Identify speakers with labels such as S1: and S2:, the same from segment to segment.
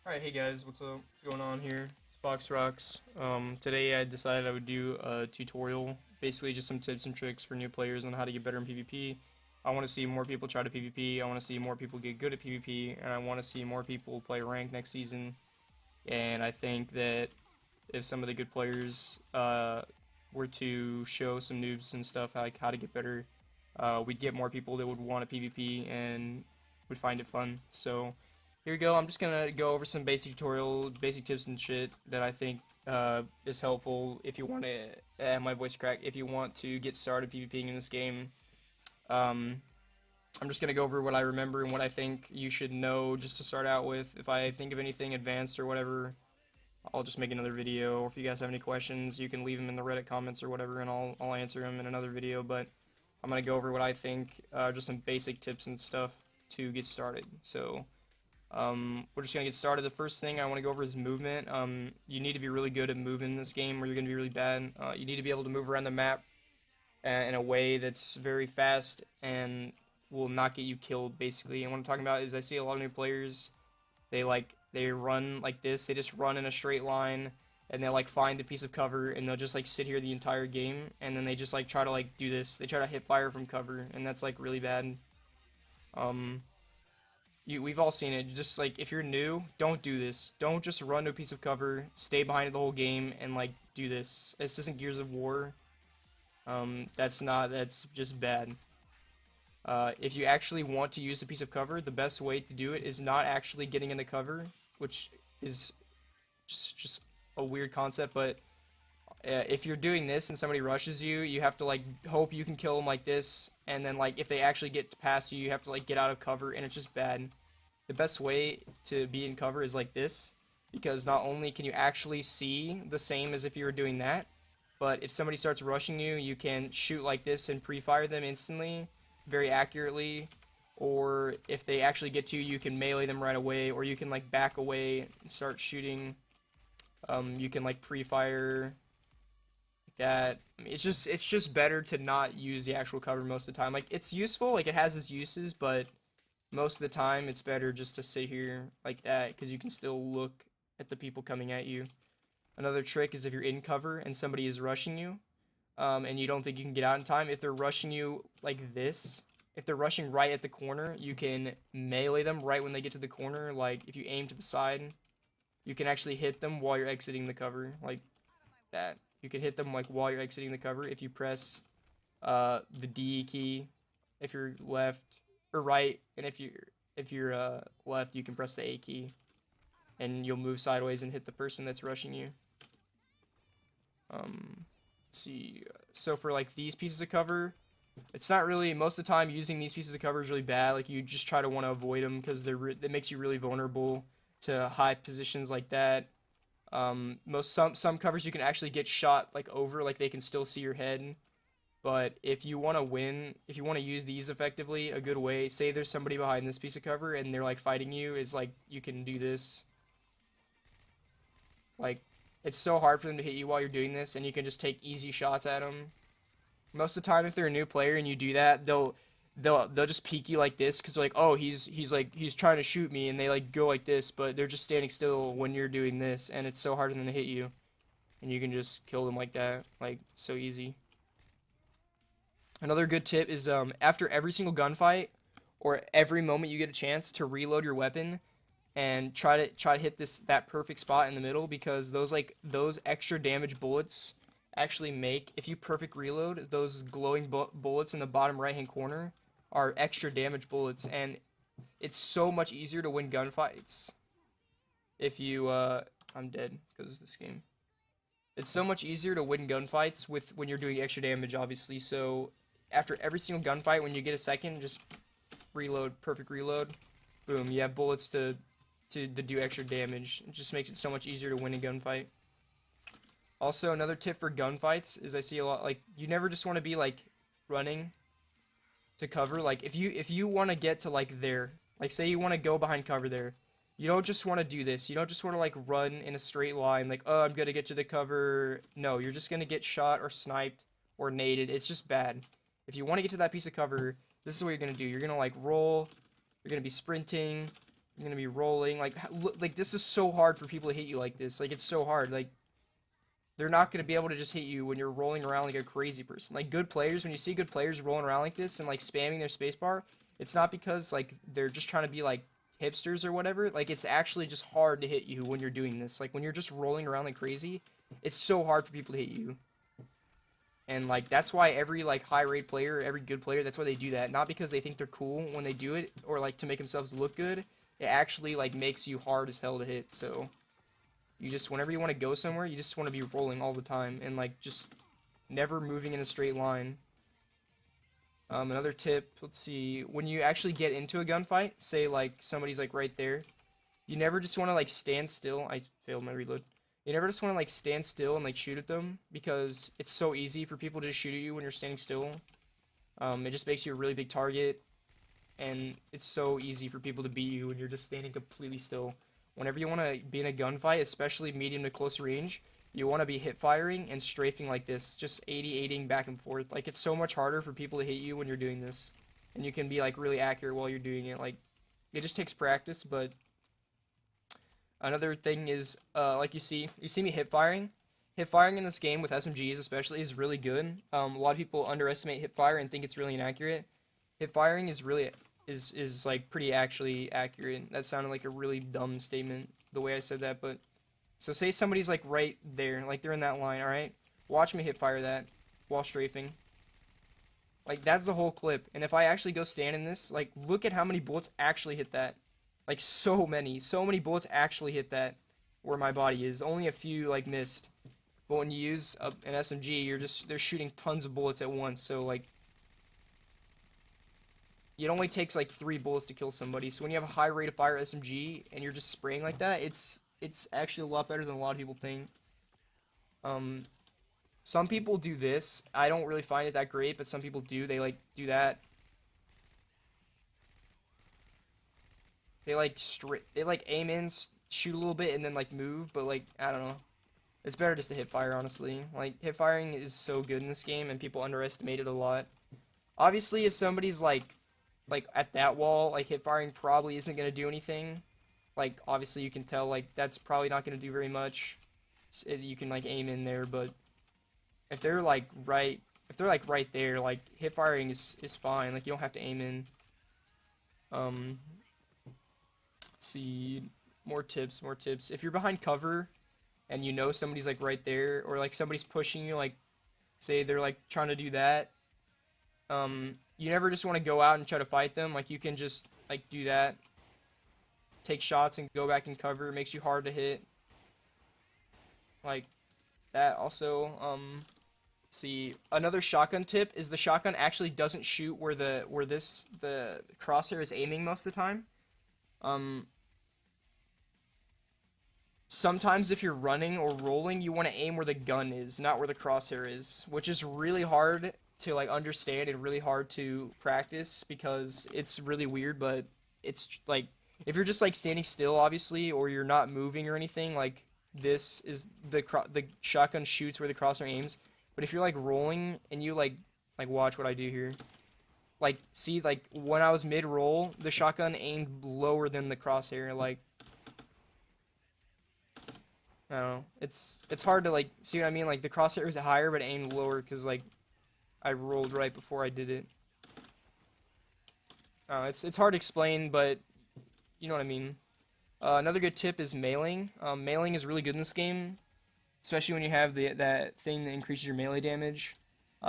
S1: Alright, hey guys, what's up? What's going on here? It's FoxRox. Today I decided I would do a tutorial, basically just some tips and tricks for new players on how to get better in PvP. I want to see more people try to PvP, I want to see more people get good at PvP, and I want to see more people play ranked next season. And I think that if some of the good players were to show some noobs and stuff like how to get better, we'd get more people that would want to PvP and would find it fun. So here we go. I'm just gonna go over some basic tips and shit that I think is helpful if you want to. My voice crack. If you want to get started PvPing in this game, um, I'm just gonna go over what I remember and what I think you should know just to start out with. If I think of anything advanced or whatever, I'll just make another video. Or if you guys have any questions, you can leave them in the Reddit comments or whatever, and I'll answer them in another video. But I'm gonna go over what I think, just some basic tips and stuff to get started. So. We're just gonna get started. The first thing I want to go over is movement. You need to be really good at moving in this game, or you're gonna be really bad. You need to be able to move around the map in a way that's very fast and will not get you killed, basically. And what I'm talking about is I see a lot of new players. They run like this. They just run in a straight line, and they'll like find a piece of cover, and they'll just like sit here the entire game, and then they just like try to like do this. They try to hit fire from cover, and that's like really bad. Um, we've all seen it. Just like if you're new, don't do this. Don't just run to a piece of cover, stay behind it the whole game, and like do this. This isn't Gears of War. That's just bad. If you actually want to use a piece of cover, the best way to do it is not actually getting into cover, which is just a weird concept. But if you're doing this and somebody rushes you, you have to like hope you can kill them like this, and then like if they actually get past you, you have to like get out of cover, and it's just bad. The best way to be in cover is like this, because not only can you actually see the same as if you were doing that, but if somebody starts rushing you, you can shoot like this and pre-fire them instantly, very accurately, or if they actually get to you, you can melee them right away, or you can like back away and start shooting. You can like pre-fire that. I mean, it's just better to not use the actual cover most of the time. Like it's useful, like it has its uses, but most of the time it's better just to sit here like that because you can still look at the people coming at you. Another trick is if you're in cover and somebody is rushing you, and you don't think you can get out in time, if they're rushing you like this, if they're rushing right at the corner, you can melee them right when they get to the corner. Like if you aim to the side, you can actually hit them while you're exiting the cover, like that. You can hit them like while you're exiting the cover if you press the D key if you're left or right, and if you're left, you can press the A key, and you'll move sideways and hit the person that's rushing you. Let's see. So for like these pieces of cover, it's not really, most of the time using these pieces of cover is really bad. Like you just try to want to avoid them because it makes you really vulnerable to high positions like that. Some covers you can actually get shot like over, like they can still see your head. But if you want to win, if you want to use these effectively, a good way, say there's somebody behind this piece of cover and they're like fighting you, is like you can do this. Like it's so hard for them to hit you while you're doing this, and you can just take easy shots at them. Most of the time, if they're a new player and you do that, they'll just peek you like this because they're like, oh, he's trying to shoot me, and they like go like this, but they're just standing still when you're doing this, and it's so hard for them to hit you, and you can just kill them like that, like so easy. Another good tip is after every single gunfight or every moment you get a chance to reload your weapon and try to hit that perfect spot in the middle, because those extra damage bullets actually make, if you perfect reload, those glowing bullets in the bottom right hand corner are extra damage bullets, and it's so much easier to win gunfights if you I'm dead because of this game. It's so much easier to win gunfights when you're doing extra damage, obviously. So after every single gunfight, when you get a second, just reload, perfect reload, boom, you have bullets to do extra damage. It just makes it so much easier to win a gunfight. Also, another tip for gunfights is I see a lot, like, you never just want to be like running to cover. Like if you want to get to like there, like say you want to go behind cover there, you don't just want to do this. You don't just want to like run in a straight line like, oh, I'm gonna get to the cover. No, you're just gonna get shot or sniped or naded. It's just bad. If you want to get to that piece of cover, this is what you're gonna do. You're gonna like roll, you're gonna be sprinting, You're gonna be rolling. Like, like this is so hard for people to hit you like this. Like, it's so hard. Like, they're not gonna be able to just hit you when you're rolling around like a crazy person. Like, good players, when you see good players rolling around like this and like spamming their spacebar, it's not because like they're just trying to be like hipsters or whatever. Like, it's actually just hard to hit you when you're doing this. Like, when you're just rolling around like crazy, it's so hard for people to hit you. And like that's why every like high rate player, every good player, that's why they do that. Not because they think they're cool when they do it or like to make themselves look good. It actually like makes you hard as hell to hit. So you just, whenever you want to go somewhere, you just want to be rolling all the time and like just never moving in a straight line. Another tip, let's see, when you actually get into a gunfight, say like somebody's like right there, you never just want to like stand still. I failed my reload. You never just want to like stand still and like shoot at them because it's so easy for people to just shoot at you when you're standing still. It just makes you a really big target, and it's so easy for people to beat you when you're just standing completely still. Whenever you want to be in a gunfight, especially medium to close range, you want to be hip firing and strafing like this, just 80-80ing back and forth. Like, it's so much harder for people to hit you when you're doing this, and you can be like really accurate while you're doing it. Like, it just takes practice. But another thing is, like you see me hip firing. Hip firing in this game with SMGs especially is really good. A lot of people underestimate hip fire and think it's really inaccurate. Hip firing is really is like pretty actually accurate. That sounded like a really dumb statement the way I said that, but so say somebody's like right there, like they're in that line, all right? Watch me hip fire that while strafing. Like, that's the whole clip. And if I actually go stand in this, like, look at how many bullets actually hit that. Like, so many bullets actually hit that where my body is. Only a few like missed. But when you use an SMG, they're shooting tons of bullets at once. So like, it only takes like 3 bullets to kill somebody. So when you have a high rate of fire SMG and you're just spraying like that, it's actually a lot better than a lot of people think. Some people do this. I don't really find it that great, but some people do. They like do that. They like aim in, shoot a little bit, and then like move. But like, I don't know. It's better just to hip fire, honestly. Like, hip firing is so good in this game, and people underestimate it a lot. Obviously, if somebody's like at that wall, like, hip firing probably isn't gonna do anything. Like, obviously you can tell like that's probably not gonna do very much. You can like aim in there, but if they're like right there, like, hip firing is fine. Like, you don't have to aim in. Let's see, more tips. If you're behind cover and you know somebody's like right there, or like somebody's pushing you, like say they're like trying to do that, you never just want to go out and try to fight them. Like, you can just like do that, take shots and go back in cover. It makes you hard to hit like that. Also, see, another shotgun tip is the shotgun actually doesn't shoot where the crosshair is aiming most of the time. Sometimes if you're running or rolling, you want to aim where the gun is, not where the crosshair is, which is really hard to like understand and really hard to practice because it's really weird. But it's like, if you're just like standing still, obviously, or you're not moving or anything, like, this is the shotgun shoots where the crosshair aims. But if you're like rolling and you like watch what I do here. Like, see, like when I was mid-roll, the shotgun aimed lower than the crosshair. Like, I don't know. It's hard to like see what I mean. Like, the crosshair was higher, but it aimed lower because like I rolled right before I did it. It's hard to explain, but you know what I mean. Another good tip is meleeing. Meleeing is really good in this game, especially when you have that thing that increases your melee damage.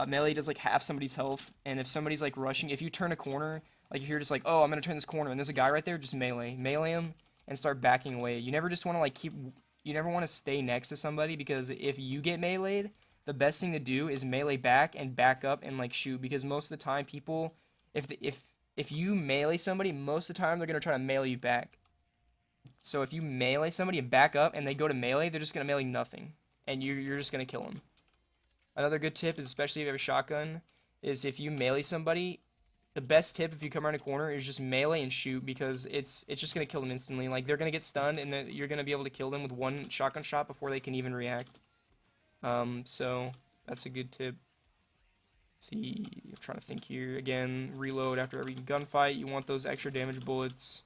S1: Melee does like half somebody's health, and if somebody's like rushing, if you turn a corner, like if you're just like, oh, I'm gonna turn this corner, and there's a guy right there, just melee him and start backing away. You never just want to like you never want to stay next to somebody, because if you get meleeed, the best thing to do is melee back and back up and like shoot, because most of the time people, if you melee somebody, most of the time they're gonna try to melee you back. So if you melee somebody and back up and they go to melee, they're just gonna melee nothing, and you're just gonna kill them. Another good tip is, especially if you have a shotgun, is if you melee somebody, the best tip if you come around a corner is just melee and shoot, because it's just gonna kill them instantly. Like, they're gonna get stunned, and then you're gonna be able to kill them with one shotgun shot before they can even react. So that's a good tip. Let's see, I'm trying to think here. Again, reload after every gunfight. You want those extra damage bullets.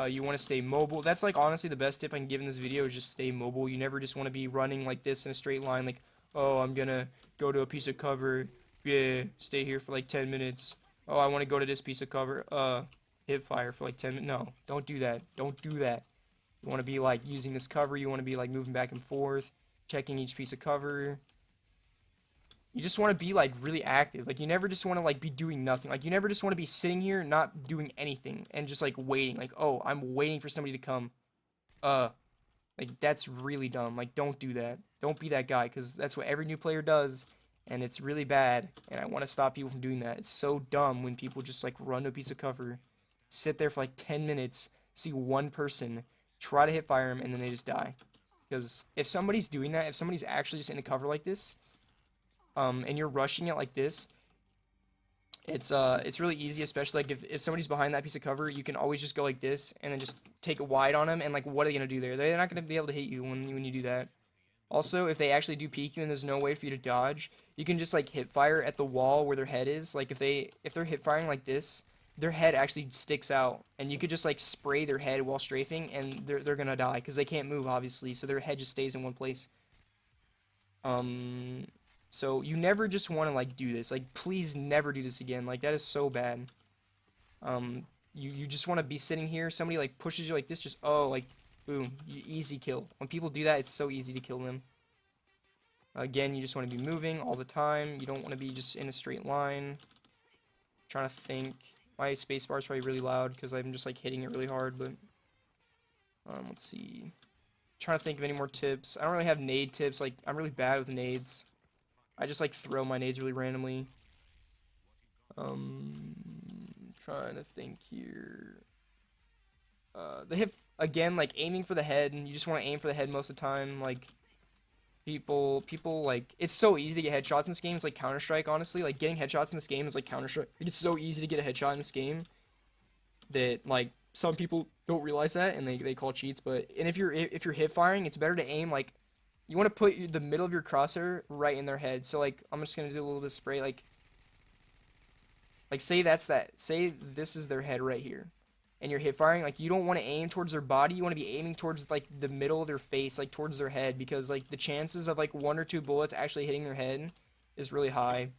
S1: You want to stay mobile. That's like honestly the best tip I can give in this video is just stay mobile. You never just want to be running like this in a straight line, like, oh, I'm gonna go to a piece of cover, yeah, stay here for like 10 minutes. Oh, I want to go to this piece of cover, hip fire for like 10 minutes. No, don't do that. Don't do that. You want to be like using this cover. You want to be like moving back and forth, checking each piece of cover. You just want to be like really active. Like you never just want to like be doing nothing. Like you never just want to be sitting here not doing anything and just like waiting. Like, oh, I'm waiting for somebody to come. Uh, like that's really dumb. Like don't do that. Don't be that guy because that's what every new player does and it's really bad and I want to stop people from doing that. It's so dumb when people just like run to a piece of cover, sit there for like 10 minutes, see one person, try to hit fire him and then they just die. Because if somebody's doing that, if somebody's actually just in a cover like this, and you're rushing it like this, it's really easy, especially like if somebody's behind that piece of cover, you can always just go like this and then just take it wide on them and like what are they gonna do there? They're not gonna be able to hit you when you do that. Also, if they actually do peek you and there's no way for you to dodge, you can just like hit fire at the wall where their head is. Like if they're hit firing like this, their head actually sticks out and you could just like spray their head while strafing and they're gonna die because they can't move obviously, so their head just stays in one place. So you never just want to like do this. Like please never do this again. Like that is so bad. You just want to be sitting here, somebody like pushes you like this, just oh like boom, easy kill. When people do that, it's so easy to kill them. Again, you just want to be moving all the time. You don't want to be just in a straight line. Trying to think. My spacebar is probably really loud because I'm just like hitting it really hard, but let's see. Trying to think of any more tips. I don't really have nade tips. Like I'm really bad with nades. I just like throw my nades really randomly. Trying to think here. The hip again, like aiming for the head, and you just want to aim for the head most of the time. Like people like it's so easy to get headshots in this game. It's like Counter-Strike, honestly. Like getting headshots in this game is like Counter-Strike. It's so easy to get a headshot in this game that like some people don't realize that and they call cheats. But and if you're hip firing, it's better to aim like you want to put the middle of your crosshair right in their head. So like I'm just gonna do a little bit of spray like say that's that. Say this is their head right here. And you're hip firing, like you don't want to aim towards their body, you want to be aiming towards like the middle of their face, like towards their head, because like the chances of like 1 or 2 bullets actually hitting their head is really high.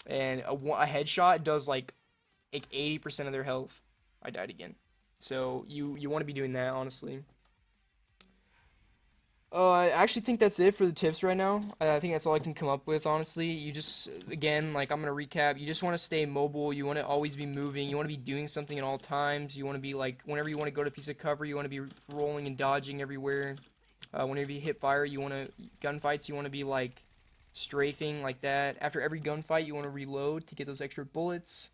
S1: And a headshot does like 80% of their health. I died again. So you want to be doing that, honestly. I actually think that's it for the tips right now. I think that's all I can come up with, honestly. You just, again, like I'm going to recap, you just want to stay mobile. You want to always be moving. You want to be doing something at all times. You want to be like, whenever you want to go to a piece of cover, you want to be rolling and dodging everywhere. Whenever you hit fire, you want to, gunfights, you want to be like strafing like that. After every gunfight, you want to reload to get those extra bullets.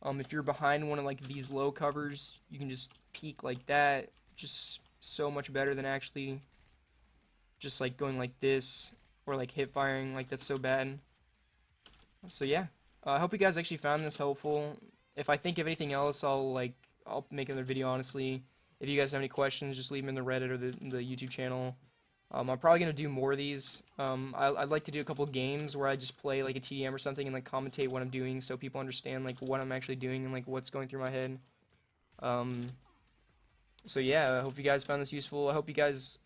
S1: If you're behind one of like these low covers, you can just peek like that. Just so much better than actually just like going like this or like hip firing. Like that's so bad. So yeah, I hope you guys actually found this helpful. If I think of anything else, I'll make another video, honestly. If you guys have any questions, just leave them in the Reddit or the YouTube channel. I'm probably gonna do more of these. I'd like to do a couple games where I just play like a TDM or something and like commentate what I'm doing so people understand like what I'm actually doing and like what's going through my head. So yeah, I hope you guys found this useful. I hope you guys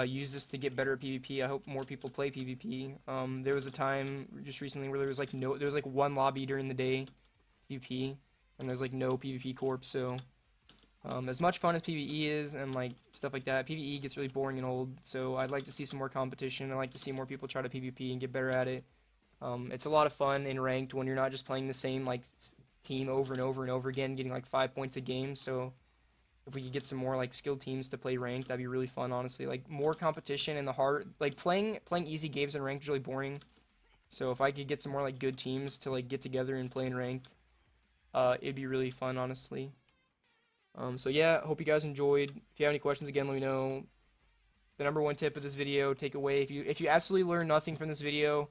S1: use this to get better at PvP. I hope more people play PvP. There was a time just recently where there was like one lobby during the day PvP, and there's like no PvP corps. So as much fun as PvE is and like stuff like that, PvE gets really boring and old. So I'd like to see some more competition. I'd like to see more people try to PvP and get better at it. It's a lot of fun in ranked when you're not just playing the same like team over and over and over again, getting like 5 points a game. So if we could get some more like skilled teams to play ranked, that'd be really fun, honestly. Like more competition in the hard, like playing easy games in ranked is really boring. So if I could get some more like good teams to like get together and play in ranked, it'd be really fun, honestly. So yeah, hope you guys enjoyed. If you have any questions, again, let me know. The #1 tip of this video, take away, if you absolutely learn nothing from this video,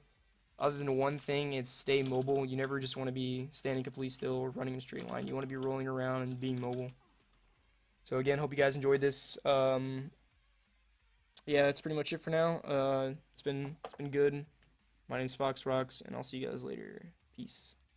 S1: other than one thing, it's stay mobile. You never just want to be standing completely still or running in a straight line. You want to be rolling around and being mobile. So again, hope you guys enjoyed this. Yeah, that's pretty much it for now. It's been good. My name's FoxRox, and I'll see you guys later. Peace.